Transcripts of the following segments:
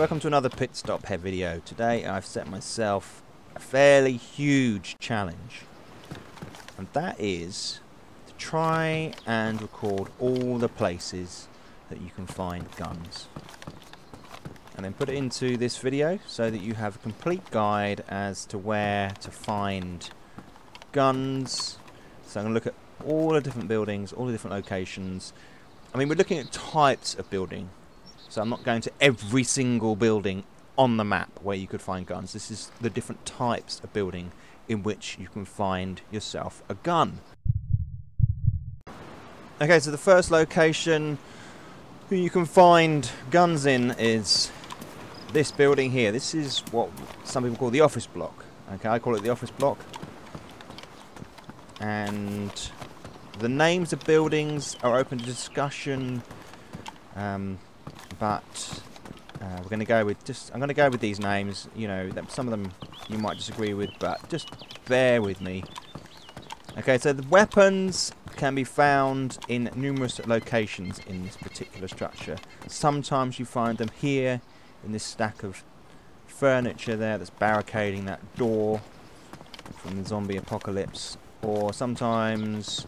welcome to another Pitstop Head video. Today I've set myself a fairly huge challenge, and that is to try and record all the places that you can find guns, and then put it into this video so that you have a complete guide as to where to find guns. So I'm going to look at all the different buildings, all the different locations. I mean, we're looking at types of building, so I'm not going to every single building on the map where you could find guns. This is the different types of building in which you can find yourself a gun. Okay, so the first location who you can find guns in is this building here. This is what some people call the office block. Okay, I call it the office block. And the names of buildings are open to discussion, but we're going to go with I'm going to go with these names. You know, some of them you might disagree with, but just bear with me. Okay, so the weapons can be found in numerous locations in this particular structure. Sometimes you find them here in this stack of furniture there that's barricading that door from the zombie apocalypse, or sometimes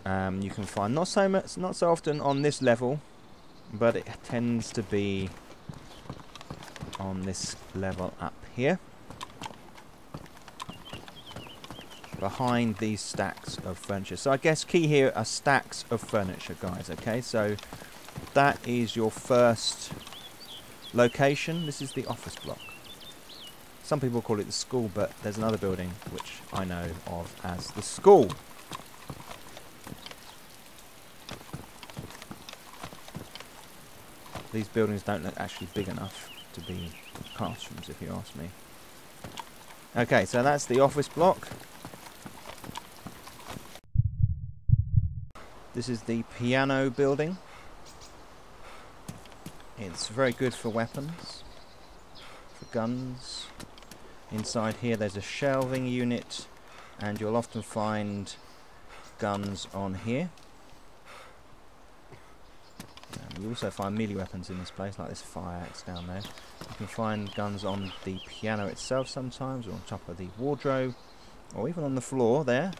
you can find not so often on this level, but it tends to be on this level up here, behind these stacks of furniture. So I guess key here are stacks of furniture, guys. Okay, so that is your first location. This is the office block. Some people call it the school, but there's another building which I know of as the school. These buildings don't look actually big enough to be classrooms, if you ask me. Okay, so that's the office block. This is the piano building. It's very good for weapons, for guns. Inside here there's a shelving unit, and you'll often find guns on here. You also find melee weapons in this place, like this fire axe down there. You can find guns on the piano itself sometimes, or on top of the wardrobe, or even on the floor there.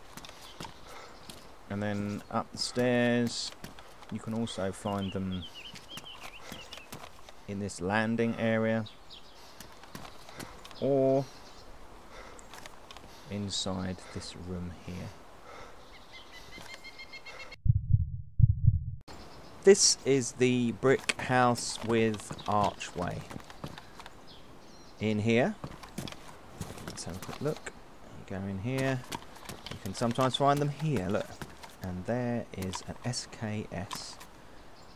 And then up the stairs, you can also find them in this landing area, or inside this room here. This is the brick house with archway. In here, let's have a quick look. You go in here, you can sometimes find them here, look. And there is an SKS.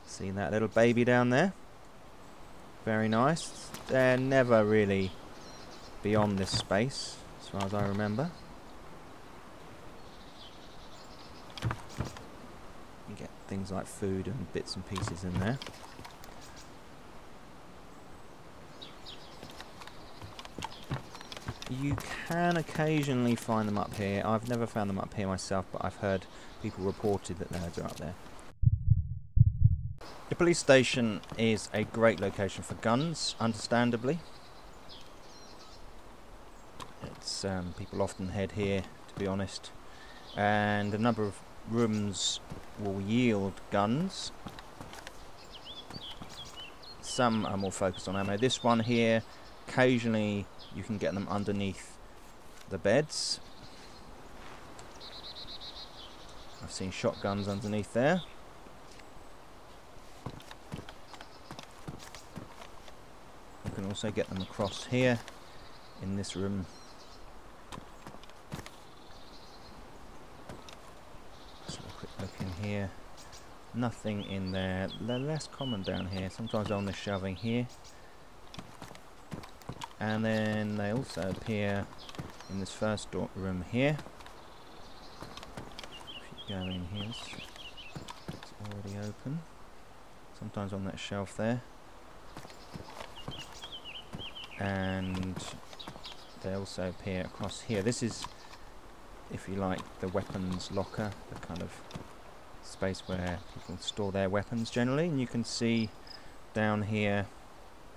See that little baby down there? Very nice. They're never really beyond this space, as far as I remember. You get things like food and bits and pieces in there. You can occasionally find them up here. I've never found them up here myself, but I've heard people reported that they're up there. The police station is a great location for guns, understandably. It's people often head here, to be honest, and a number of rooms will yield guns. Some are more focused on ammo. This one here, occasionally you can get them underneath the beds. I've seen shotguns underneath there. You can also get them across here in this room. Let's have a quick look in here. Nothing in there. They're less common down here. Sometimes on this shelving here. And then they also appear in this first room here. If you go in here, it's already open. Sometimes on that shelf there. And they also appear across here. This is, if you like, the weapons locker, the kind of space where people store their weapons generally. And you can see down here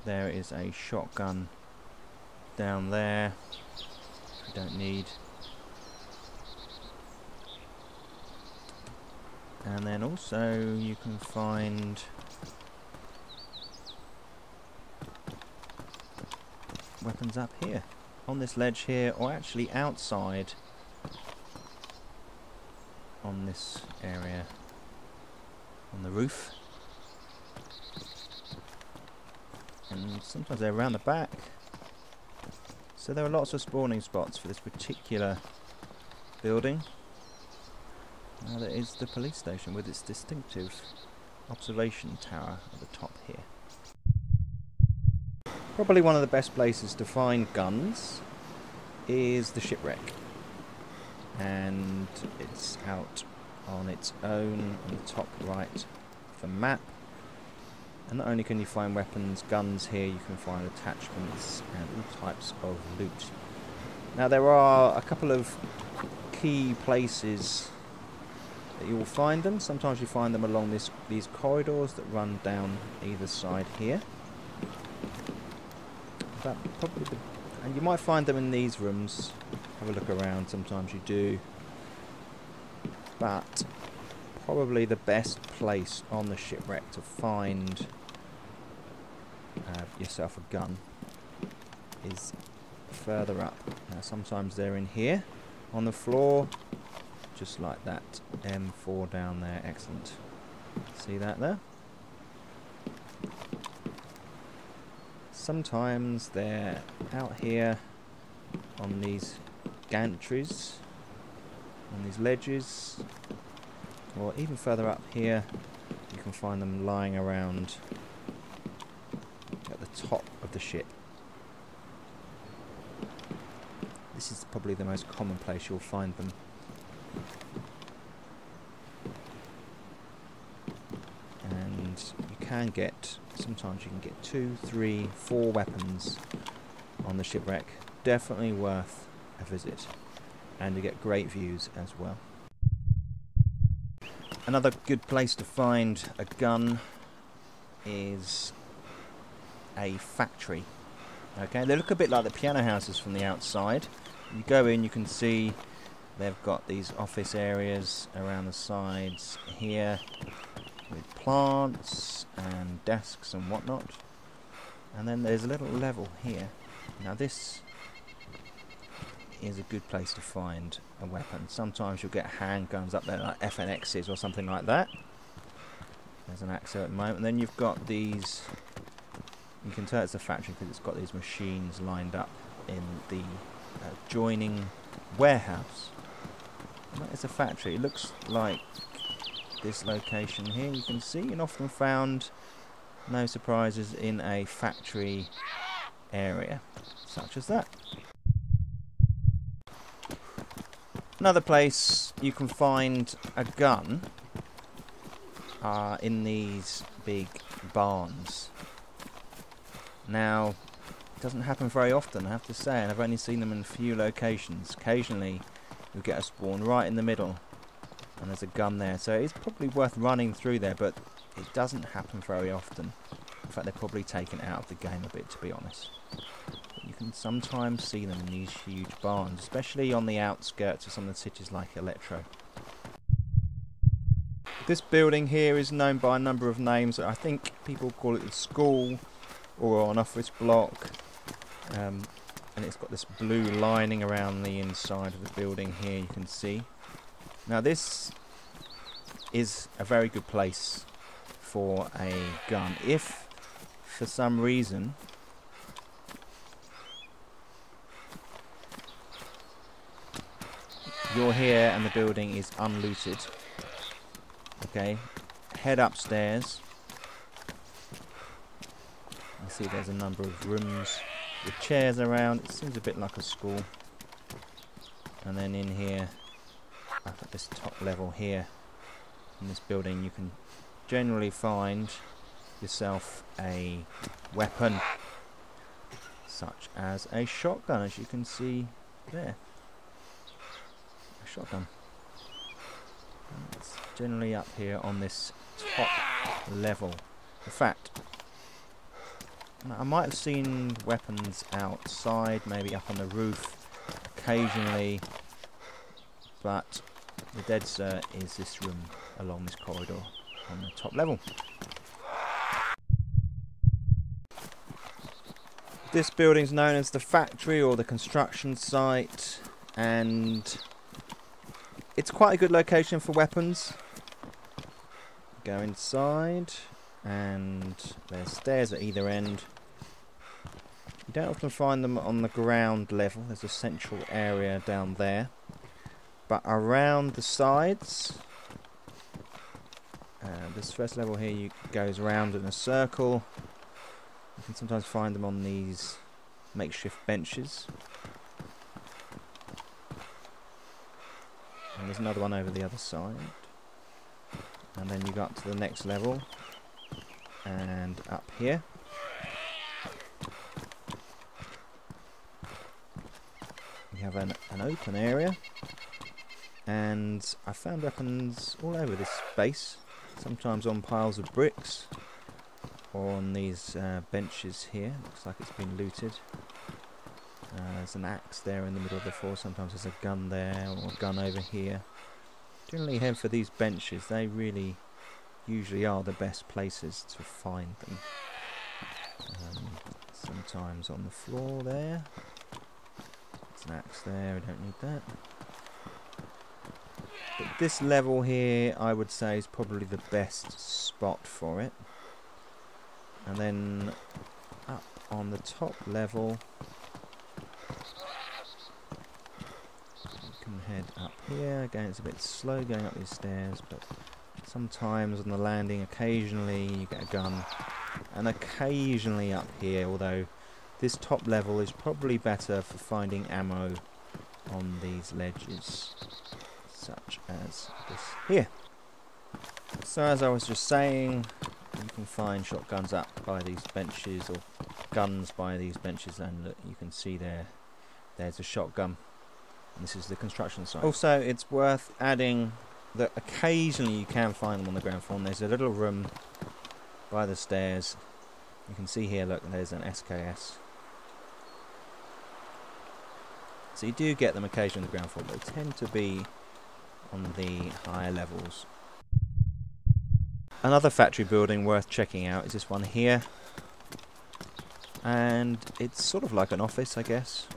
There is a shotgun down there. We don't need. And then also you can find weapons up here on this ledge here, or actually outside on this area on the roof. And sometimes they're around the back. So there are lots of spawning spots for this particular building. Now there is the police station with its distinctive observation tower at the top here. Probably one of the best places to find guns is the shipwreck. And it's out on its own on the top right of the map. And not only can you find weapons, guns here, you can find attachments and all types of loot. Now there are a couple of key places that you will find them. Sometimes you find them along these corridors that run down either side here. But probably and you might find them in these rooms. Have a look around, sometimes you do. But probably the best place on the shipwreck to find yourself a gun is further up. Now sometimes they're in here on the floor, just like that M4 down there. Excellent. See that there? Sometimes they're out here on these gantries, on these ledges, or even further up here you can find them lying around at the top of the ship. This is probably the most common place you'll find them. And you can get, sometimes you can get 2, 3, 4 weapons on the shipwreck. Definitely worth a visit, and you get great views as well. Another good place to find a gun is a factory. Okay, they look a bit like the piano houses from the outside. You go in, you can see they've got these office areas around the sides here with plants and desks and whatnot. And then there's a little level here. Now this is a good place to find a weapon. Sometimes you'll get handguns up there like FNXs or something like that. There's an axe at the moment. And then you've got these, you can tell it's a factory because it's got these machines lined up in the adjoining warehouse. And that is a factory. It looks like this location here, you can see, and often found, no surprises, in a factory area such as that. Another place you can find a gun are in these big barns. Now, it doesn't happen very often, I have to say, and I've only seen them in a few locations. Occasionally you'll get a spawn right in the middle and there's a gun there, so it's probably worth running through there, but it doesn't happen very often. In fact, they're probably taken out of the game a bit, to be honest. But you can sometimes see them in these huge barns, especially on the outskirts of some of the cities like Electro. This building here is known by a number of names. I think people call it a school or an office block, and it's got this blue lining around the inside of the building here, you can see. Now this is a very good place for a gun. If for some reason you're here and the building is unlooted, okay, head upstairs. You see there's a number of rooms with chairs around. It seems a bit like a school. And then in here, up at this top level here in this building, you can generally find yourself a weapon such as a shotgun, as you can see there. A shotgun. And it's generally up here on this top level. In fact, I might have seen weapons outside, maybe up on the roof occasionally, but the dead cert is this room along this corridor on the top level. This building is known as the factory or the construction site, and it's quite a good location for weapons. Go inside, and there's stairs at either end. You don't often find them on the ground level. There's a central area down there, but around the sides, this first level here goes around in a circle. You can sometimes find them on these makeshift benches. And there's another one over the other side. And then you go up to the next level. And up here. We have an open area. And I found weapons all over this base. Sometimes on piles of bricks. Or on these benches here. Looks like it's been looted. There's an axe there in the middle of the floor. Sometimes there's a gun there or a gun over here. Generally head for these benches. They really usually are the best places to find them. Sometimes on the floor there. There's an axe there. We don't need that. But this level here I would say is probably the best spot for it. And then up on the top level, you can head up here. Again, it's a bit slow going up these stairs, but sometimes on the landing, occasionally you get a gun. And occasionally up here, although this top level is probably better for finding ammo on these ledges, such as this here. So as I was just saying, you can find shotguns up by these benches, or guns by these benches, and look, you can see there's a shotgun. And this is the construction site. Also, it's worth adding that occasionally you can find them on the ground floor. And there's a little room by the stairs. You can see here, look, there's an SKS. So you do get them occasionally on the ground floor, but they tend to be on the higher levels. Another factory building worth checking out is this one here, and it's sort of like an office, I guess.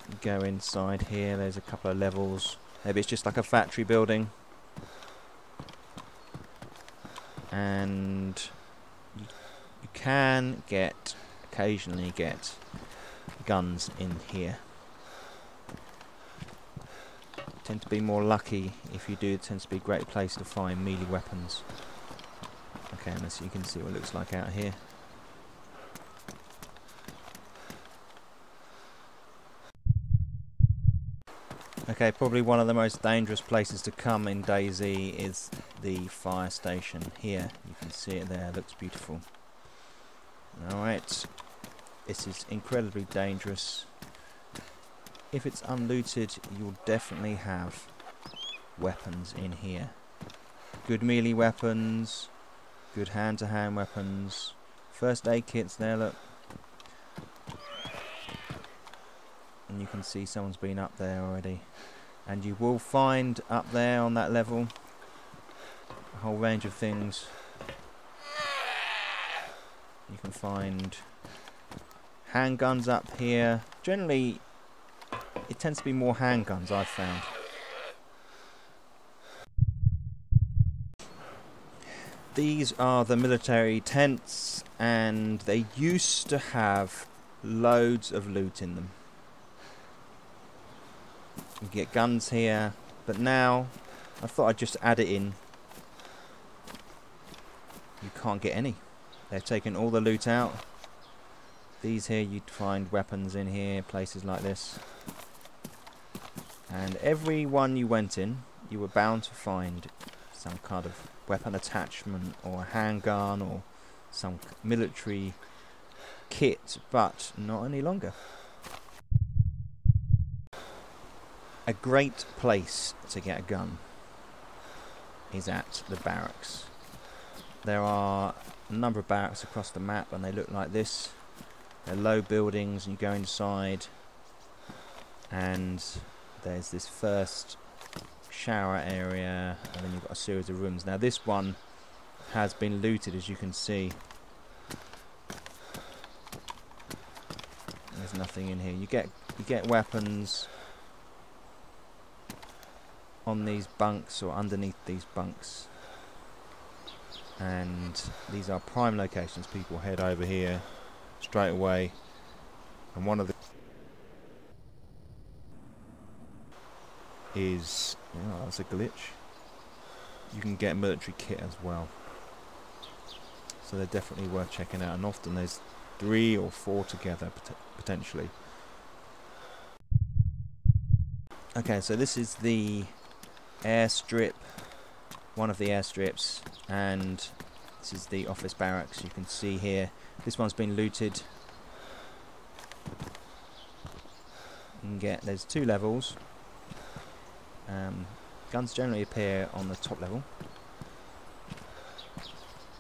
You go inside here, there's a couple of levels. Maybe it's just like a factory building, and you can occasionally get guns in here. Tend to be more lucky if you do. It tends to be a great place to find melee weapons. Okay, and so you can see what it looks like out here. Okay, probably one of the most dangerous places to come in DayZ is the fire station here. You can see it there, it looks beautiful. Alright, this is incredibly dangerous. If it's unlooted, you'll definitely have weapons in here. Good melee weapons, good hand-to-hand weapons, first aid kits there, look. And you can see someone's been up there already. And you will find up there on that level a whole range of things. You can find handguns up here. Generally, it tends to be more handguns, I've found. These are the military tents, and they used to have loads of loot in them. You get guns here, but now I thought I'd just add it in. You can't get any. They've taken all the loot out. These here, you'd find weapons in here, places like this. And every one you went in, you were bound to find some kind of weapon attachment or a handgun or some military kit, but not any longer. A great place to get a gun is at the barracks. There are a number of barracks across the map, and they look like this. They're low buildings, and you go inside, and there's this first shower area, and then you've got a series of rooms. Now this one has been looted, as you can see. There's nothing in here. You get weapons on these bunks or underneath these bunks, and these are prime locations. People head over here straight away, and one of the is, oh, that's a glitch. You can get military kit as well, so they're definitely worth checking out, and often there's 3 or 4 together potentially. Okay, so this is the airstrip, one of the airstrips, and this is the office barracks. You can see here, this one's been looted. You can get, there's 2 levels. Guns generally appear on the top level.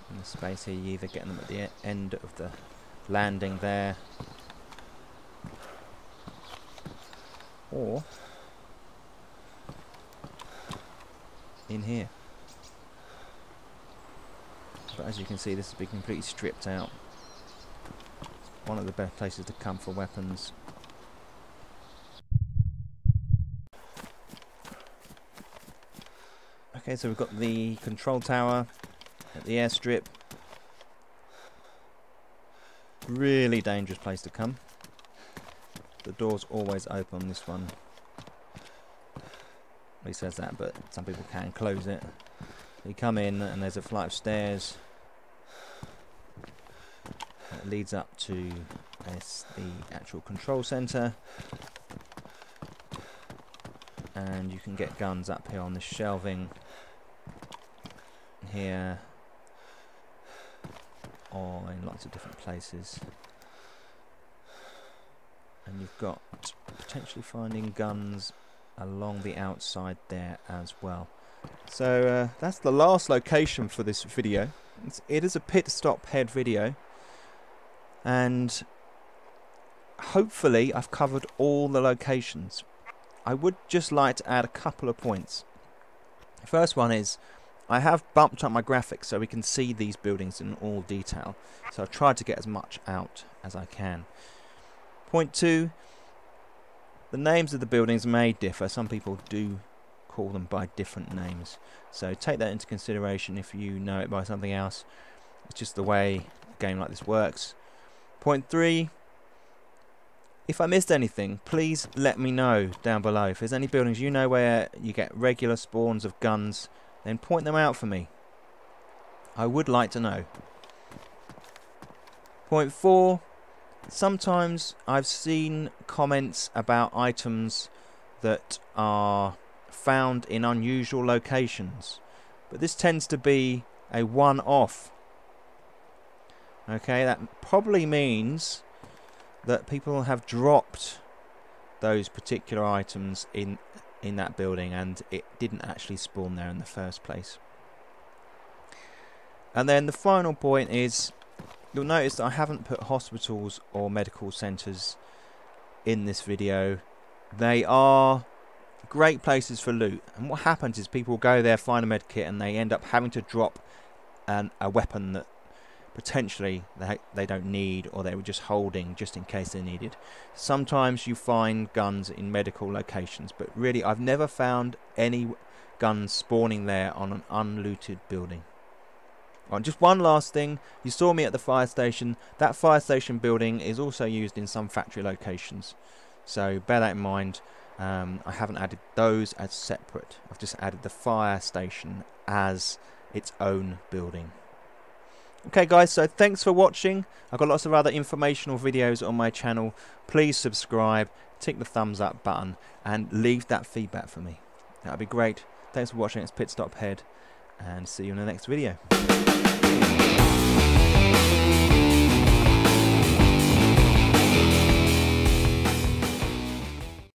In the space here, you either get them at the end of the landing there, or in here. But as you can see, this has been completely stripped out. It's one of the best places to come for weapons. Okay, so we've got the control tower at the airstrip. Really dangerous place to come. The door's always open on this one. He says that, but some people can close it. You come in, and there's a flight of stairs that leads up to the actual control center, and you can get guns up here on this shelving here, or in lots of different places. And you've got potentially finding guns along the outside there as well. So that's the last location for this video. It is a Pitstop Head video, and hopefully I've covered all the locations. I would just like to add a couple of points. The first one is, I have bumped up my graphics so we can see these buildings in all detail. So I've tried to get as much out as I can. Point 2, the names of the buildings may differ. Some people do call them by different names. So take that into consideration if you know it by something else. It's just the way a game like this works. Point 3, if I missed anything, please let me know down below. If there's any buildings you know where you get regular spawns of guns, then point them out for me. I would like to know. Point 4, sometimes I've seen comments about items that are found in unusual locations, but this tends to be a one-off. Okay, that probably means that people have dropped those particular items in that building, and it didn't actually spawn there in the first place. And then the final point is, you'll notice that I haven't put hospitals or medical centres in this video. They are great places for loot, and what happens is people go there, find a med kit, and they end up having to drop a weapon that potentially they don't need, or they were just holding just in case they needed. Sometimes you find guns in medical locations, but really I've never found any guns spawning there on an unlooted building. Right, just one last thing, you saw me at the fire station. That fire station building is also used in some factory locations, so bear that in mind. I haven't added those as separate. I've just added the fire station as its own building. Okay guys, so thanks for watching. I've got lots of other informational videos on my channel. Please subscribe, tick the thumbs up button, and leave that feedback for me. That would be great. Thanks for watching. It's Pitstop Head, and see you in the next video.